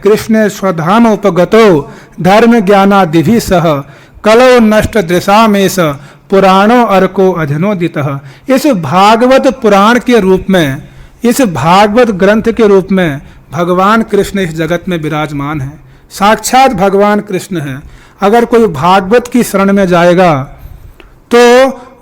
कृष्ण स्वधाम उपगतो धर्म ज्ञानादिभि सह कलो नष्ट दृशामेश पुराणों अर्को अधनोदितः। इस भागवत पुराण के रूप में, इस भागवत ग्रंथ के रूप में भगवान कृष्ण इस जगत में विराजमान है। साक्षात भगवान कृष्ण है। अगर कोई भागवत की शरण में जाएगा तो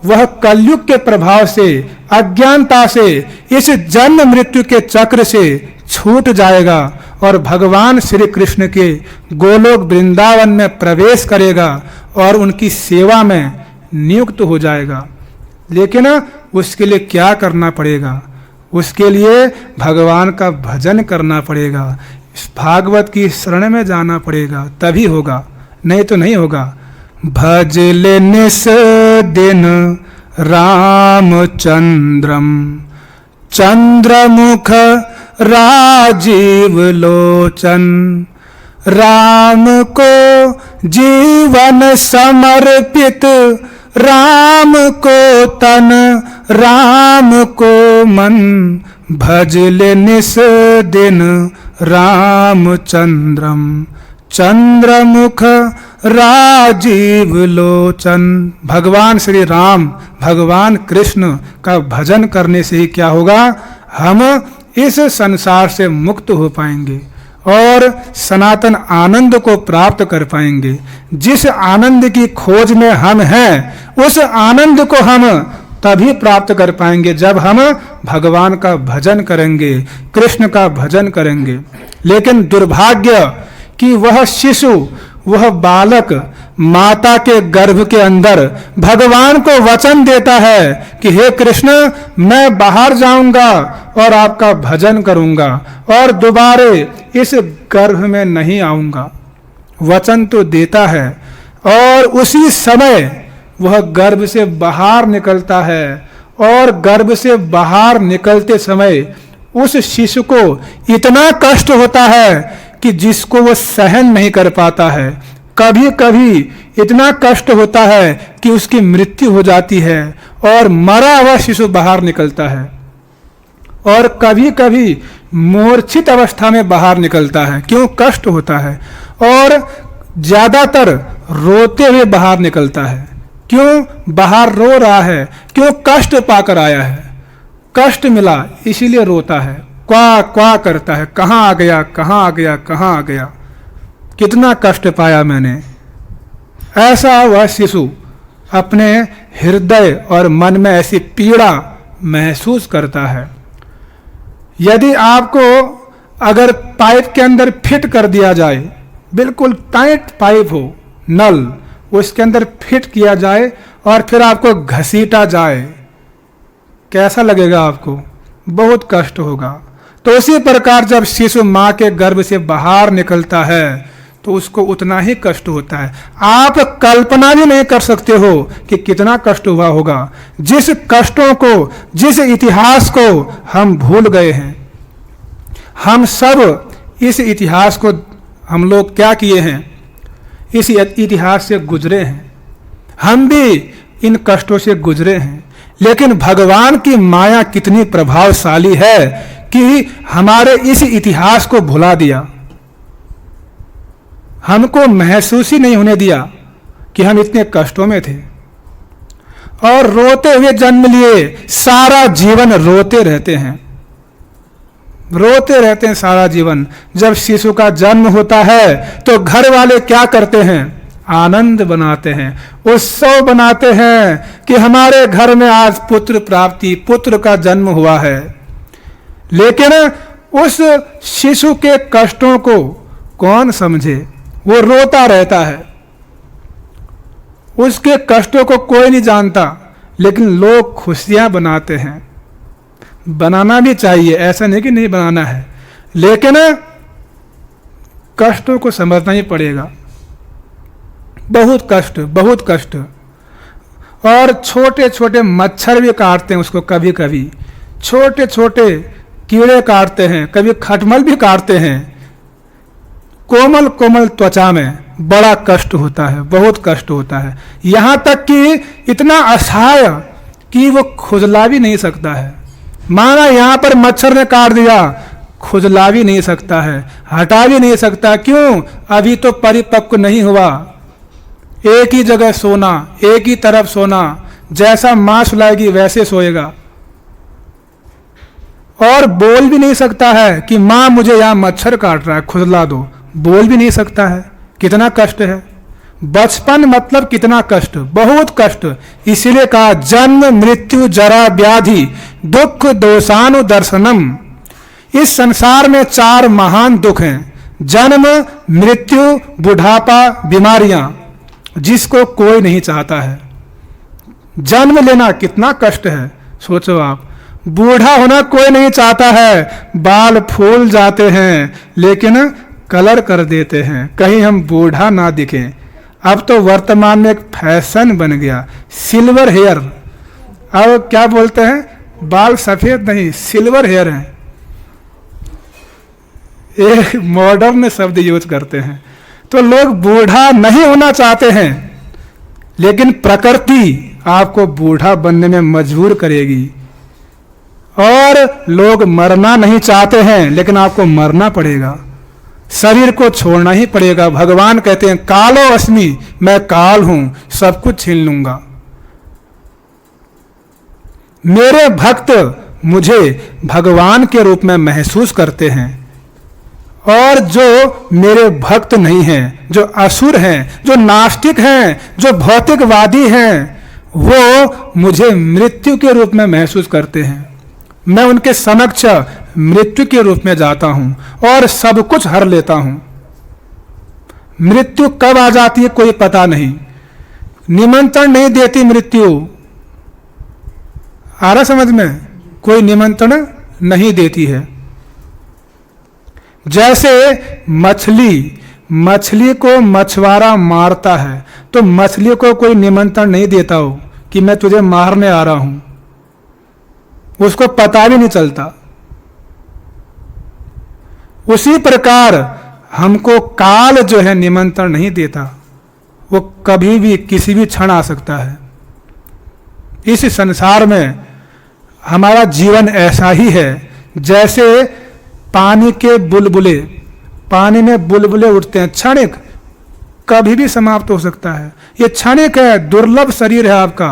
वह कलयुग के प्रभाव से, अज्ञानता से, इस जन्म मृत्यु के चक्र से छूट जाएगा और भगवान श्री कृष्ण के गोलोक वृंदावन में प्रवेश करेगा और उनकी सेवा में नियुक्त हो जाएगा। लेकिन उसके लिए क्या करना पड़ेगा? उसके लिए भगवान का भजन करना पड़ेगा, इस भागवत की शरण में जाना पड़ेगा, तभी होगा, नहीं तो नहीं होगा। भज ले निस दिन रामचंद्रम चंद्रमुख राजीव लोचन, राम को जीवन समर्पित, राम को तन, राम को मन, भज ले निस दिन रामचंद्रम चंद्रमुख राजीव लोचन। भगवान श्री राम, भगवान कृष्ण का भजन करने से ही क्या होगा? हम इस संसार से मुक्त हो पाएंगे और सनातन आनंद को प्राप्त कर पाएंगे। जिस आनंद की खोज में हम हैं, उस आनंद को हम तभी प्राप्त कर पाएंगे जब हम भगवान का भजन करेंगे, कृष्ण का भजन करेंगे। लेकिन दुर्भाग्य कि वह शिशु, वह बालक माता के गर्भ के अंदर भगवान को वचन देता है कि हे कृष्ण, मैं बाहर जाऊंगा और आपका भजन करूंगा और दोबारे इस गर्भ में नहीं आऊंगा। वचन तो देता है और उसी समय वह गर्भ से बाहर निकलता है और गर्भ से बाहर निकलते समय उस शिशु को इतना कष्ट होता है कि जिसको वो सहन नहीं कर पाता है। कभी कभी इतना कष्ट होता है कि उसकी मृत्यु हो जाती है और मरा हुआ शिशु बाहर निकलता है, और कभी कभी मूर्छित अवस्था में बाहर निकलता है। क्यों? कष्ट होता है। और ज्यादातर रोते हुए बाहर निकलता है। क्यों? बाहर रो रहा है। क्यों? कष्ट पाकर आया है, कष्ट मिला इसीलिए रोता है, क्वा क्वा करता है, कहाँ आ गया, कहाँ आ गया, कहाँ आ गया, कितना कष्ट पाया मैंने। ऐसा वह शिशु अपने हृदय और मन में ऐसी पीड़ा महसूस करता है। यदि आपको अगर पाइप के अंदर फिट कर दिया जाए, बिल्कुल टाइट पाइप हो, नल, उसके अंदर फिट किया जाए और फिर आपको घसीटा जाए, कैसा लगेगा आपको? बहुत कष्ट होगा। तो उसी प्रकार जब शिशु माँ के गर्भ से बाहर निकलता है तो उसको उतना ही कष्ट होता है। आप कल्पना भी नहीं कर सकते हो कि कितना कष्ट हुआ होगा। जिस कष्टों को, जिस इतिहास को हम भूल गए हैं, हम सब इस इतिहास को, हम लोग क्या किए हैं, इस इतिहास से गुजरे हैं। हम भी इन कष्टों से गुजरे हैं। लेकिन भगवान की माया कितनी प्रभावशाली है कि हमारे इस इतिहास को भुला दिया, हमको महसूस ही नहीं होने दिया कि हम इतने कष्टों में थे और रोते हुए जन्म लिए। सारा जीवन रोते रहते हैं, रोते रहते हैं सारा जीवन। जब शिशु का जन्म होता है तो घर वाले क्या करते हैं? आनंद बनाते हैं, उत्सव बनाते हैं कि हमारे घर में आज पुत्र प्राप्ति, पुत्र का जन्म हुआ है। लेकिन उस शिशु के कष्टों को कौन समझे? वो रोता रहता है, उसके कष्टों को कोई नहीं जानता। लेकिन लोग खुशियां बनाते हैं, बनाना भी चाहिए, ऐसा नहीं कि नहीं बनाना है, लेकिन कष्टों को समझना ही पड़ेगा। बहुत कष्ट, बहुत कष्ट। और छोटे छोटे मच्छर भी काटते हैं उसको, कभी कभी छोटे छोटे कीड़े काटते हैं, कभी खटमल भी काटते हैं। कोमल कोमल त्वचा में बड़ा कष्ट होता है, बहुत कष्ट होता है। यहाँ तक कि इतना असहाय कि वो खुजला भी नहीं सकता है। माना यहाँ पर मच्छर ने काट दिया खुजला भी नहीं सकता है, हटा भी नहीं सकता। क्यों? अभी तो परिपक्व नहीं हुआ। एक ही जगह सोना, एक ही तरफ सोना, जैसा मां सुलाएगी वैसे सोएगा। और बोल भी नहीं सकता है कि मां मुझे यहां मच्छर काट रहा है, खुजला दो। बोल भी नहीं सकता है। कितना कष्ट है। बचपन मतलब कितना कष्ट, बहुत कष्ट। इसीलिए कहा जन्म मृत्यु जरा व्याधि दुख दोषानु दर्शनम। इस संसार में 4 महान दुख हैं, जन्म मृत्यु बुढ़ापा बीमारियां, जिसको कोई नहीं चाहता है। जन्म लेना कितना कष्ट है, सोचो आप। बूढ़ा होना कोई नहीं चाहता है, बाल फूल जाते हैं लेकिन कलर कर देते हैं कहीं हम बूढ़ा ना दिखें। अब तो वर्तमान में एक फैशन बन गया, सिल्वर हेयर। अब क्या बोलते हैं, बाल सफेद नहीं सिल्वर हेयर हैं। एक मॉडर्न शब्द यूज करते हैं। तो लोग बूढ़ा नहीं होना चाहते हैं, लेकिन प्रकृति आपको बूढ़ा बनने में मजबूर करेगी। और लोग मरना नहीं चाहते हैं, लेकिन आपको मरना पड़ेगा, शरीर को छोड़ना ही पड़ेगा। भगवान कहते हैं कालो अस्मि, मैं काल हूं, सब कुछ छीन लूंगा। मेरे भक्त मुझे भगवान के रूप में महसूस करते हैं, और जो मेरे भक्त नहीं हैं, जो असुर हैं, जो नास्तिक हैं, जो भौतिकवादी हैं, वो मुझे मृत्यु के रूप में महसूस करते हैं। मैं उनके समक्ष मृत्यु के रूप में जाता हूं और सब कुछ हर लेता हूं। मृत्यु कब आ जाती है कोई पता नहीं, निमंत्रण नहीं देती मृत्यु। आ रहा समझ में? कोई निमंत्रण नहीं देती है। जैसे मछली को मछुआरा मारता है, तो मछली को कोई निमंत्रण नहीं देता हो कि मैं तुझे मारने आ रहा हूं, उसको पता भी नहीं चलता। उसी प्रकार हमको काल जो है निमंत्रण नहीं देता, वो कभी भी किसी भी क्षण आ सकता है। इस संसार में हमारा जीवन ऐसा ही है जैसे पानी के बुलबुले, पानी में बुलबुले उठते हैं, क्षणिक, कभी भी समाप्त हो सकता है। ये क्षणिक है, दुर्लभ शरीर है आपका,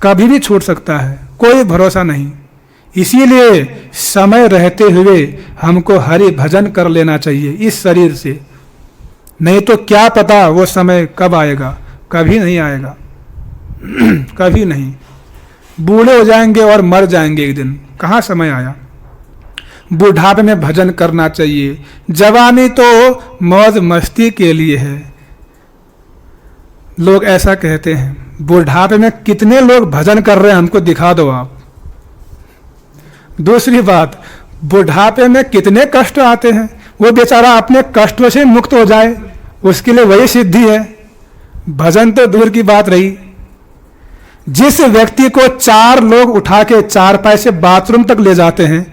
कभी भी छूट सकता है, कोई भरोसा नहीं। इसीलिए समय रहते हुए हमको हरि भजन कर लेना चाहिए इस शरीर से, नहीं तो क्या पता वो समय कब आएगा, कभी नहीं आएगा। कभी नहीं। बूढ़े हो जाएंगे और मर जाएंगे एक दिन, कहाँ समय आया। बुढ़ापे में भजन करना चाहिए। जवानी तो मौज मस्ती के लिए है, लोग ऐसा कहते हैं। बुढ़ापे में कितने लोग भजन कर रहे हैं हमको दिखा दो आप। दूसरी बात, बुढ़ापे में कितने कष्ट आते हैं, वो बेचारा अपने कष्टों से मुक्त हो जाए, उसके लिए वही सिद्धि है। भजन तो दूर की बात रही। जिस व्यक्ति को 4 लोग उठा के 4 पैसे बाथरूम तक ले जाते हैं,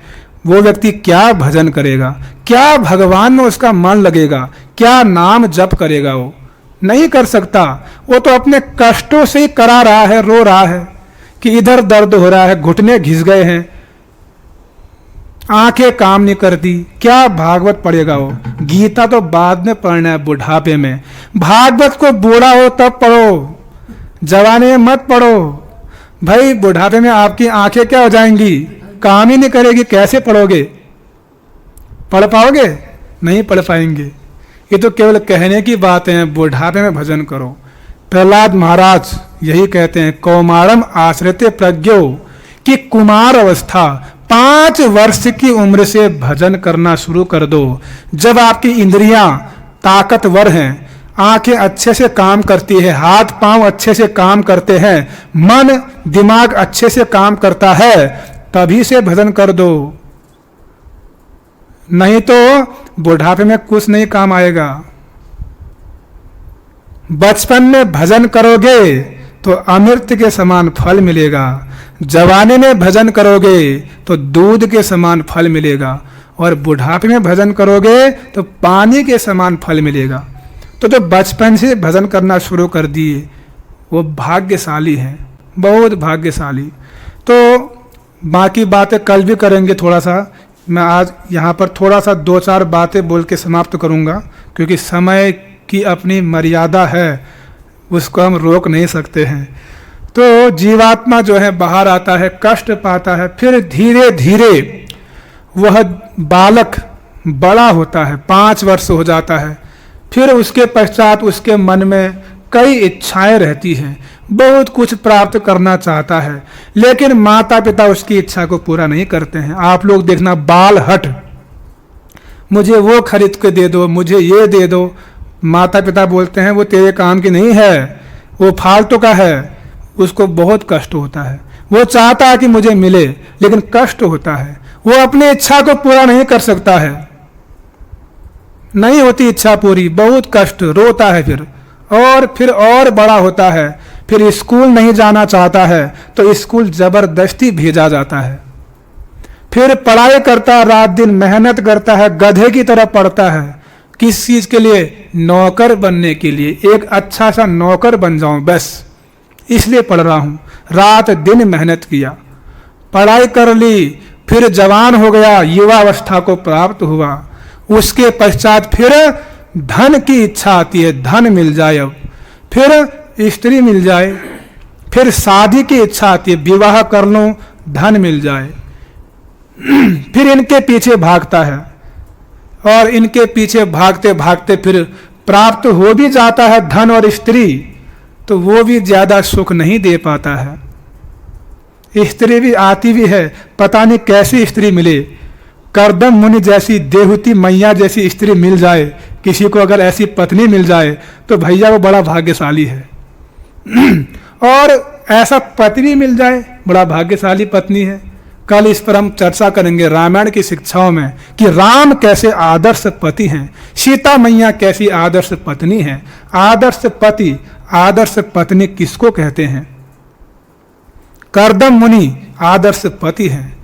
वो व्यक्ति क्या भजन करेगा, क्या भगवान में उसका मन लगेगा, क्या नाम जप करेगा? वो नहीं कर सकता। वो तो अपने कष्टों से ही करा रहा है, रो रहा है कि इधर दर्द हो रहा है, घुटने घिस गए हैं, आंखें काम नहीं करती, क्या भागवत पढ़ेगा वो? गीता तो बाद में पढ़ना है, बुढ़ापे में। भागवत को बूढ़ा हो तब पढ़ो, जवानी में मत पढ़ो भाई। बुढ़ापे में आपकी आंखें क्या हो जाएंगी, काम ही नहीं करेगी, कैसे पढ़ोगे? पढ़ पाओगे? नहीं पढ़ पाएंगे। ये तो केवल कहने की बातें हैं, बुढ़ापे में भजन करो। प्रहलाद महाराज यही कहते हैं, कौमारम आश्रिते प्रज्ञो, कि कुमार अवस्था 5 वर्ष की उम्र से भजन करना शुरू कर दो। जब आपकी इंद्रियां ताकतवर हैं, आंखें अच्छे से काम करती है, हाथ पांव अच्छे से काम करते हैं, मन दिमाग अच्छे से काम करता है, तभी से भजन कर दो। नहीं तो बुढ़ापे में कुछ नहीं काम आएगा। बचपन में भजन करोगे तो अमृत के समान फल मिलेगा, जवानी में भजन करोगे तो दूध के समान फल मिलेगा, और बुढ़ापे में भजन करोगे तो पानी के समान फल मिलेगा। तो जो बचपन से भजन करना शुरू कर दिए वो भाग्यशाली हैं, बहुत भाग्यशाली। तो बाकी बातें कल भी करेंगे थोड़ा सा, मैं आज यहाँ पर थोड़ा सा 2-4 बातें बोल के समाप्त करूँगा, क्योंकि समय की अपनी मर्यादा है, उसको हम रोक नहीं सकते हैं। तो जीवात्मा जो है बाहर आता है, कष्ट पाता है, फिर धीरे धीरे वह बालक बड़ा होता है, 5 वर्ष हो जाता है। फिर उसके पश्चात उसके मन में कई इच्छाएं रहती हैं, बहुत कुछ प्राप्त करना चाहता है, लेकिन माता पिता उसकी इच्छा को पूरा नहीं करते हैं। आप लोग देखना, बाल हट, मुझे वो खरीद के दे दो, मुझे ये दे दो। माता पिता बोलते हैं वो तेरे काम की नहीं है, वो फालतू का है। उसको बहुत कष्ट होता है, वो चाहता है कि मुझे मिले, लेकिन कष्ट होता है, वो अपनी इच्छा को पूरा नहीं कर सकता है, नहीं होती इच्छा पूरी, बहुत कष्ट, रोता है। फिर और बड़ा होता है, फिर स्कूल नहीं जाना चाहता है तो स्कूल जबरदस्ती भेजा जाता है। फिर पढ़ाई करता है, रात दिन मेहनत करता है, गधे की तरह पढ़ता है। किस चीज के लिए? नौकर बनने के लिए, एक अच्छा सा नौकर बन जाऊं बस, इसलिए पढ़ रहा हूं। रात दिन मेहनत किया, पढ़ाई कर ली, फिर जवान हो गया, युवा अवस्था को प्राप्त हुआ। उसके पश्चात फिर धन की इच्छा आती है, धन मिल जाए, अब फिर स्त्री मिल जाए, फिर शादी की इच्छा आती है, विवाह कर लूं, धन मिल जाए। फिर इनके पीछे भागता है, और इनके पीछे भागते भागते फिर प्राप्त हो भी जाता है धन और स्त्री, तो वो भी ज्यादा सुख नहीं दे पाता है। स्त्री भी आती भी है, पता नहीं कैसी स्त्री मिले, करदम मुनि जैसी, देवहूति मैया जैसी स्त्री मिल जाए, किसी को अगर ऐसी पत्नी मिल जाए तो भैया वो बड़ा भाग्यशाली है। और ऐसा पति भी मिल जाए, बड़ा भाग्यशाली पत्नी है। कल इस पर हम चर्चा करेंगे रामायण की शिक्षाओं में कि राम कैसे आदर्श पति हैं, सीता मैया कैसी आदर्श पत्नी है। आदर्श पति, आदर्श पत्नी किसको कहते हैं? करदम मुनि आदर्श पति हैं,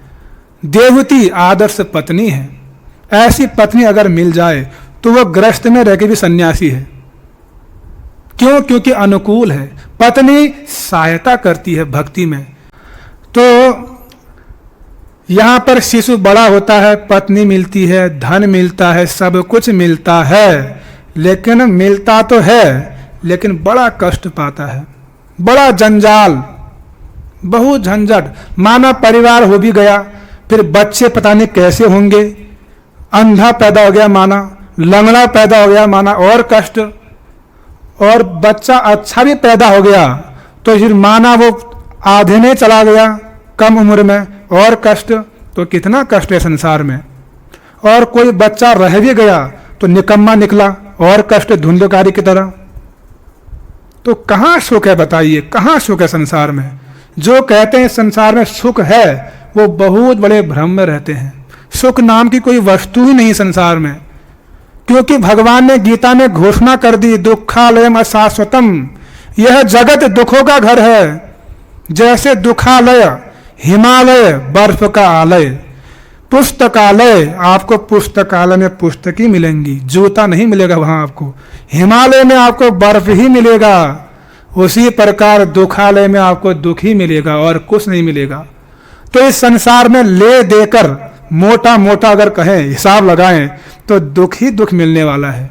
देवहूति आदर्श पत्नी है। ऐसी पत्नी अगर मिल जाए तो वह गृहस्थ में रह के भी सन्यासी है। क्यों? क्योंकि अनुकूल है, पत्नी सहायता करती है भक्ति में। तो यहां पर शिशु बड़ा होता है, पत्नी मिलती है, धन मिलता है, सब कुछ मिलता है, लेकिन मिलता तो है लेकिन बड़ा कष्ट पाता है, बड़ा जंजाल, बहुत झंझट। माना परिवार हो भी गया, फिर बच्चे पता नहीं कैसे होंगे, अंधा पैदा हो गया माना, लंगड़ा पैदा हो गया माना, और कष्ट। और बच्चा अच्छा भी पैदा हो गया तो फिर माना वो आधे में चला गया कम उम्र में, और कष्ट। तो कितना कष्ट है संसार में। और कोई बच्चा रह भी गया तो निकम्मा निकला, और कष्ट, धुंधकारी की तरह। तो कहाँ सुख है बताइए, कहाँ सुख है संसार में? जो कहते हैं संसार में सुख है वो बहुत बड़े भ्रम में रहते हैं। सुख नाम की कोई वस्तु ही नहीं संसार में, क्योंकि भगवान ने गीता में घोषणा कर दी, दुखालयम अशाश्वतम, यह जगत दुखों का घर है। जैसे दुखालय हिमालय, बर्फ का आलय, पुस्तकालय, आपको पुस्तकालय में पुस्तक ही मिलेंगी, जूता नहीं मिलेगा वहां आपको। हिमालय में आपको बर्फ ही मिलेगा, उसी प्रकार दुखालय में आपको दुख ही मिलेगा और कुछ नहीं मिलेगा। तो इस संसार में ले देकर मोटा मोटा अगर कहें, हिसाब लगाएं, तो दुख ही दुख मिलने वाला है।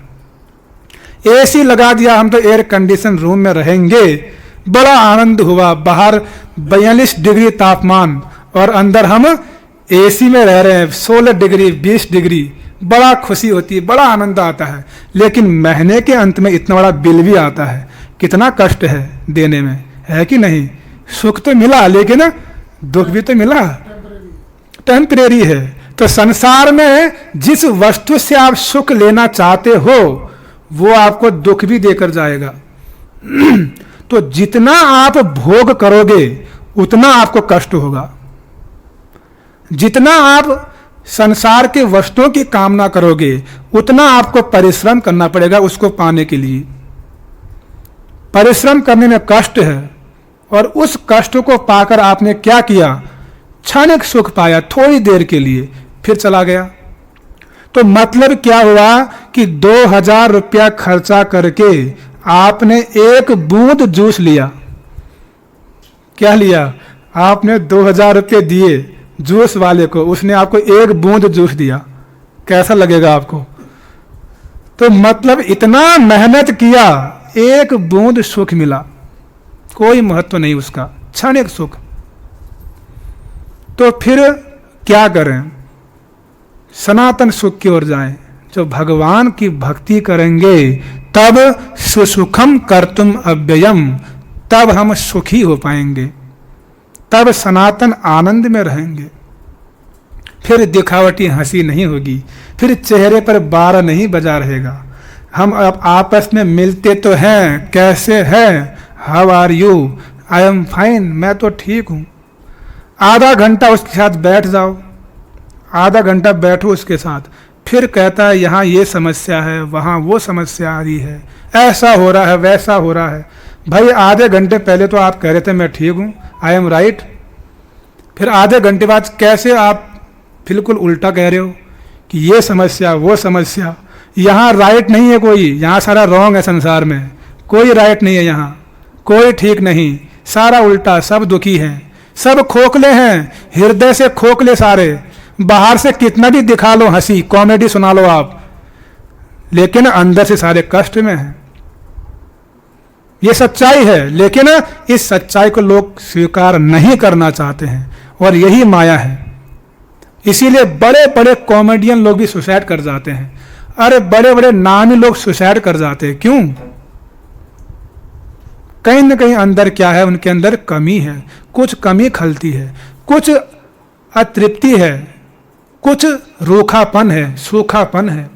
एसी लगा दिया, हम तो एयर कंडीशन रूम में रहेंगे, बड़ा आनंद हुआ, बाहर 42 डिग्री तापमान और अंदर हम एसी में रह रहे हैं, 16 डिग्री 20 डिग्री, बड़ा खुशी होती है, बड़ा आनंद आता है। लेकिन महीने के अंत में इतना बड़ा बिल भी आता है, कितना कष्ट है देने में, है कि नहीं? सुख तो मिला लेकिन दुख भी तो मिला, टेम्परेरी है। तो संसार में जिस वस्तु से आप सुख लेना चाहते हो वो आपको दुख भी देकर जाएगा। तो जितना आप भोग करोगे उतना आपको कष्ट होगा, जितना आप संसार के वस्तुओं की कामना करोगे उतना आपको परिश्रम करना पड़ेगा उसको पाने के लिए। परिश्रम करने में कष्ट है, और उस कष्ट को पाकर आपने क्या किया? क्षणिक सुख पाया, थोड़ी देर के लिए, फिर चला गया। तो मतलब क्या हुआ कि 2000 रुपया खर्चा करके आपने एक बूंद जूस लिया। क्या लिया? आपने 2000 रुपये दिए जूस वाले को, उसने आपको एक बूंद जूस दिया, कैसा लगेगा आपको? तो मतलब इतना मेहनत किया, एक बूंद सुख मिला, कोई महत्व नहीं उसका, क्षणिक सुख। तो फिर क्या करें? सनातन सुख की ओर जाएं। जो भगवान की भक्ति करेंगे तब सुसुखम कर्तुम अव्ययम, तब हम सुखी हो पाएंगे, तब सनातन आनंद में रहेंगे। फिर दिखावटी हंसी नहीं होगी, फिर चेहरे पर बारह नहीं बजा रहेगा। हम अब आपस में मिलते तो हैं, कैसे हैं, how are you, I am fine, मैं तो ठीक हूँ। आधा घंटा उसके साथ बैठ जाओ, आधा घंटा बैठो उसके साथ, फिर कहता है यहाँ ये समस्या है, वहाँ वो समस्या आ रही है, ऐसा हो रहा है, वैसा हो रहा है। भाई आधे घंटे पहले तो आप कह रहे थे मैं ठीक हूँ, आई एम राइट, फिर आधे घंटे बाद कैसे आप बिल्कुल उल्टा कह रहे हो कि ये समस्या वो समस्या। यहाँ राइट नहीं है कोई, यहाँ सारा रॉन्ग है। संसार में कोई राइट नहीं है, यहाँ कोई ठीक नहीं, सारा उल्टा, सब दुखी हैं, सब खोखले हैं, हृदय से खोखले सारे। बाहर से कितना भी दिखा लो हंसी, कॉमेडी सुना लो आप, लेकिन अंदर से सारे कष्ट में हैं। ये सच्चाई है, लेकिन इस सच्चाई को लोग स्वीकार नहीं करना चाहते हैं, और यही माया है। इसीलिए बड़े बड़े कॉमेडियन लोग भी सुसाइड कर जाते हैं। अरे बड़े बड़े नामी लोग सुसाइड कर जाते हैं, क्यों? कहीं ना कहीं अंदर क्या है, उनके अंदर कमी है, कुछ कमी खलती है, कुछ अतृप्ति है, कुछ रूखापन है, सूखापन है,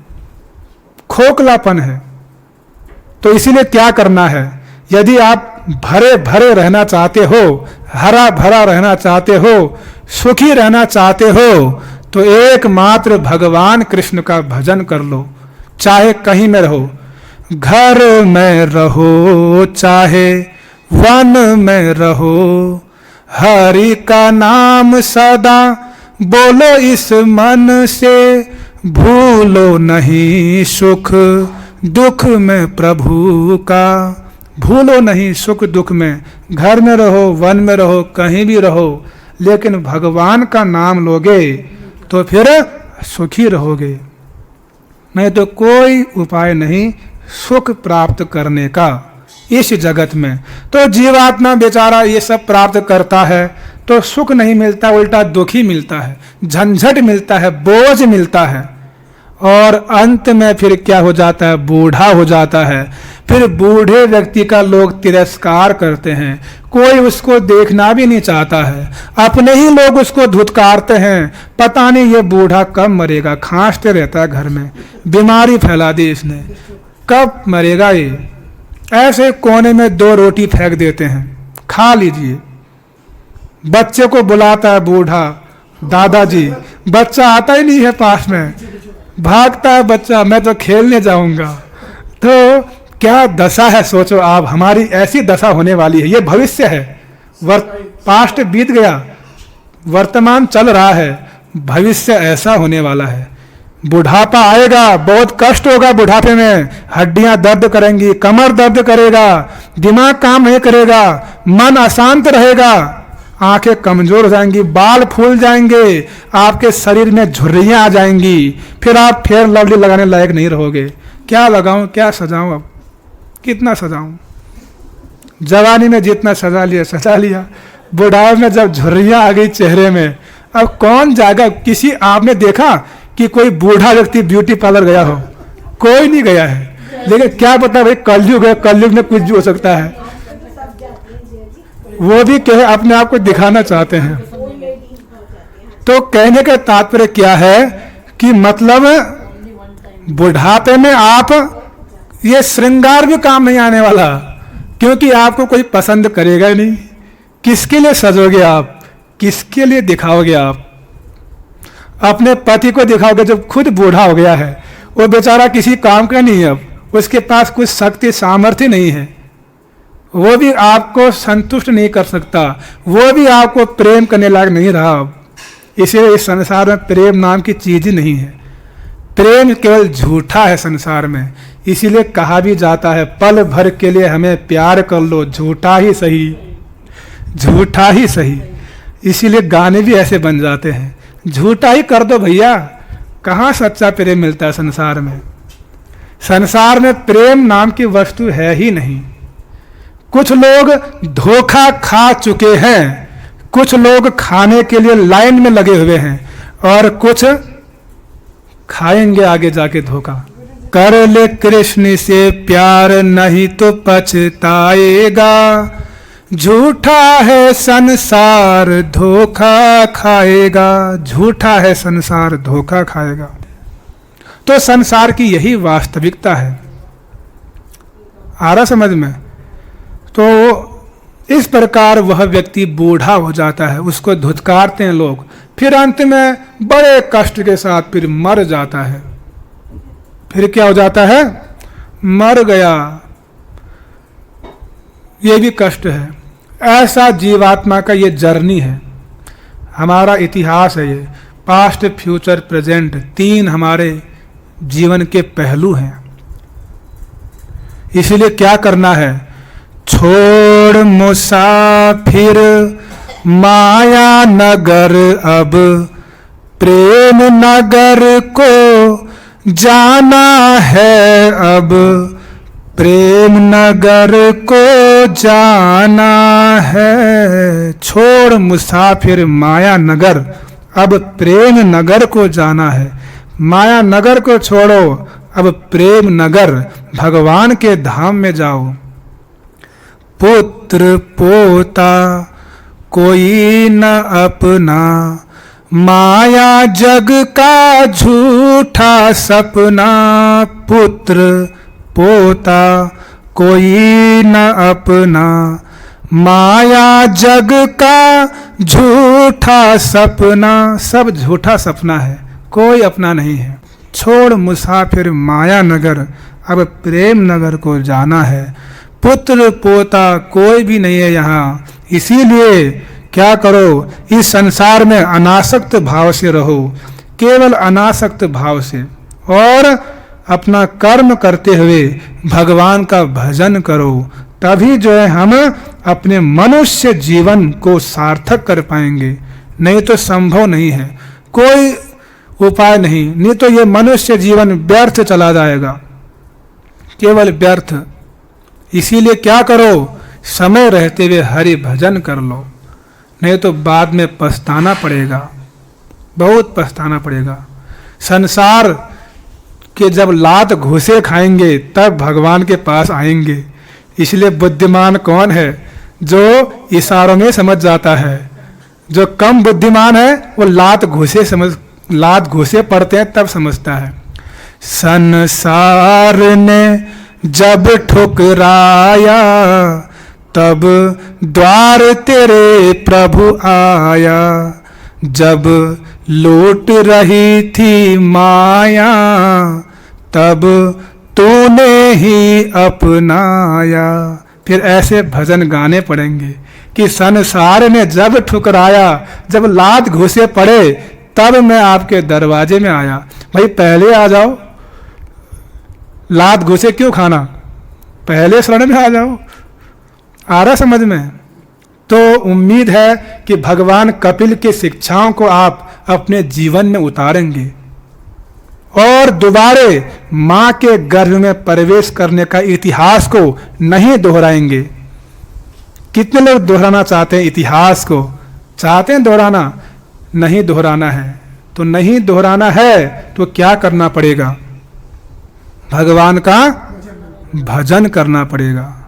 खोखलापन है। तो इसीलिए क्या करना है? यदि आप भरे भरे रहना चाहते हो, हरा भरा रहना चाहते हो, सुखी रहना चाहते हो, तो एकमात्र भगवान कृष्ण का भजन कर लो। चाहे कहीं में रहो, घर में रहो, चाहे वन में रहो, हरि का नाम सदा बोलो इस मन से, भूलो नहीं सुख दुख में प्रभु का, भूलो नहीं सुख दुख में। घर में रहो, वन में रहो, कहीं भी रहो, लेकिन भगवान का नाम लोगे तो फिर सुखी रहोगे। नहीं तो कोई उपाय नहीं सुख प्राप्त करने का इस जगत में। तो जीवात्मा बेचारा ये सब प्राप्त करता है तो सुख नहीं मिलता, उल्टा दुख ही मिलता है, झंझट मिलता है, बोझ मिलता है, और अंत में फिर क्या हो जाता है? बूढ़ा हो जाता है। फिर बूढ़े व्यक्ति का लोग तिरस्कार करते हैं, कोई उसको देखना भी नहीं चाहता है, अपने ही लोग उसको धुतकारते हैं। पता नहीं ये बूढ़ा कब मरेगा, खांसते रहता है घर में, बीमारी फैला दी इसने, कब मरेगा ये। ऐसे कोने में 2 रोटी फेंक देते हैं, खा लीजिए। बच्चे को बुलाता है बूढ़ा, दादाजी, बच्चा आता ही नहीं है पास में, भागता है बच्चा, मैं तो खेलने जाऊंगा। तो क्या दशा है, सोचो आप, हमारी ऐसी दशा होने वाली है। ये भविष्य है, पास्ट बीत गया, वर्तमान चल रहा है, भविष्य ऐसा होने वाला है। बुढ़ापा आएगा, बहुत कष्ट होगा बुढ़ापे में, हड्डियां दर्द करेंगी, कमर दर्द करेगा, दिमाग काम नहीं करेगा, मन अशांत रहेगा, आंखें कमजोर हो जाएंगी, बाल फूल जाएंगे, आपके शरीर में झुर्रियां आ जाएंगी, फिर आप फेयर लवली लगाने लायक नहीं रहोगे। क्या लगाऊं, क्या सजाऊं, अब कितना सजाऊं? जवानी में जितना सजा लिया, बुढ़ापे में जब झुर्रियां आ गई चेहरे में, अब कौन जाएगा? किसी आपने देखा कि कोई बूढ़ा व्यक्ति ब्यूटी पार्लर गया हो? कोई नहीं गया है। लेकिन क्या पता भाई, कलयुग है, कलयुग में कुछ भी हो सकता है। वो भी कहे अपने आप को दिखाना चाहते हैं। तो कहने का तात्पर्य क्या है कि मतलब बुढ़ापे में आप ये श्रृंगार भी काम नहीं आने वाला, क्योंकि आपको कोई पसंद करेगा नहीं। किसके लिए सजोगे आप, किसके लिए दिखाओगे आप? अपने पति को दिखाओगे जब खुद बूढ़ा हो गया है, वो बेचारा किसी काम का नहीं है, अब उसके पास कुछ शक्ति सामर्थ्य नहीं है, वो भी आपको संतुष्ट नहीं कर सकता, वो भी आपको प्रेम करने लायक नहीं रहा अब। इसलिए इस संसार में प्रेम नाम की चीज ही नहीं है। प्रेम केवल झूठा है संसार में। इसीलिए कहा भी जाता है, पल भर के लिए हमें प्यार कर लो, झूठा ही सही, झूठा ही सही। इसीलिए गाने भी ऐसे बन जाते हैं, झूठा ही कर दो भैया, कहाँ सच्चा प्रेम मिलता है संसार में। संसार में प्रेम नाम की वस्तु है ही नहीं। कुछ लोग धोखा खा चुके हैं, कुछ लोग खाने के लिए लाइन में लगे हुए हैं, और कुछ खाएंगे आगे जाके धोखा। कर ले कृष्ण से प्यार नहीं तो पछताएगा, झूठा है संसार धोखा खाएगा, झूठा है संसार धोखा खाएगा। तो संसार की यही वास्तविकता है। आ रहा समझ में? तो इस प्रकार वह व्यक्ति बूढ़ा हो जाता है, उसको धुतकारते हैं लोग, फिर अंत में बड़े कष्ट के साथ फिर मर जाता है। फिर क्या हो जाता है? मर गया। ये भी कष्ट है। ऐसा जीवात्मा का ये जर्नी है, हमारा इतिहास है। ये पास्ट, फ्यूचर, प्रेजेंट, तीन हमारे जीवन के पहलू हैं। इसलिए क्या करना है? छोड़ मुसाफिर माया नगर, अब प्रेम नगर को जाना है, अब प्रेम नगर को जाना है। छोड़ मुसाफिर माया नगर, अब प्रेम नगर को जाना है। माया नगर को छोड़ो, अब प्रेम नगर भगवान के धाम में जाओ। पुत्र पोता कोई न अपना, माया जग का झूठा सपना। पुत्र पोता कोई न अपना, माया जग का झूठा सपना। सब झूठा सपना है, कोई अपना नहीं है। छोड़ मुसाफिर माया नगर, अब प्रेम नगर को जाना है। पुत्र पोता कोई भी नहीं है यहाँ। इसीलिए क्या करो? इस संसार में अनासक्त भाव से रहो, केवल अनासक्त भाव से, और अपना कर्म करते हुए भगवान का भजन करो। तभी जो है हम अपने मनुष्य जीवन को सार्थक कर पाएंगे। नहीं तो संभव नहीं है, कोई उपाय नहीं तो ये मनुष्य जीवन व्यर्थ चला जाएगा, केवल व्यर्थ। इसीलिए क्या करो? समय रहते हुए हरि भजन कर लो, नहीं तो बाद में पछताना पड़ेगा, बहुत पछताना पड़ेगा। संसार के जब लात घूसे खाएंगे तब भगवान के पास आएंगे। इसलिए बुद्धिमान कौन है? जो इशारों में समझ जाता है। जो कम बुद्धिमान है वो लात घूसे पड़ते हैं तब समझता है। संसार ने जब ठुकराया, तब द्वार तेरे प्रभु आया। जब लूट रही थी माया, तब तूने ही अपनाया। फिर ऐसे भजन गाने पड़ेंगे कि संसार ने जब ठुकराया, जब लात घुसे पड़े, तब मैं आपके दरवाजे में आया। भाई पहले आ जाओ, लात घुसे क्यों खाना? पहले शरण में आ जाओ। आ रहा समझ में? तो उम्मीद है कि भगवान कपिल की शिक्षाओं को आप अपने जीवन में उतारेंगे और दोबारे मां के गर्भ में प्रवेश करने का इतिहास को नहीं दोहराएंगे। कितने लोग दोहराना चाहते हैं इतिहास को? चाहते हैं दोहराना? नहीं दोहराना है। तो नहीं दोहराना है तो क्या करना पड़ेगा? भगवान का भजन करना पड़ेगा।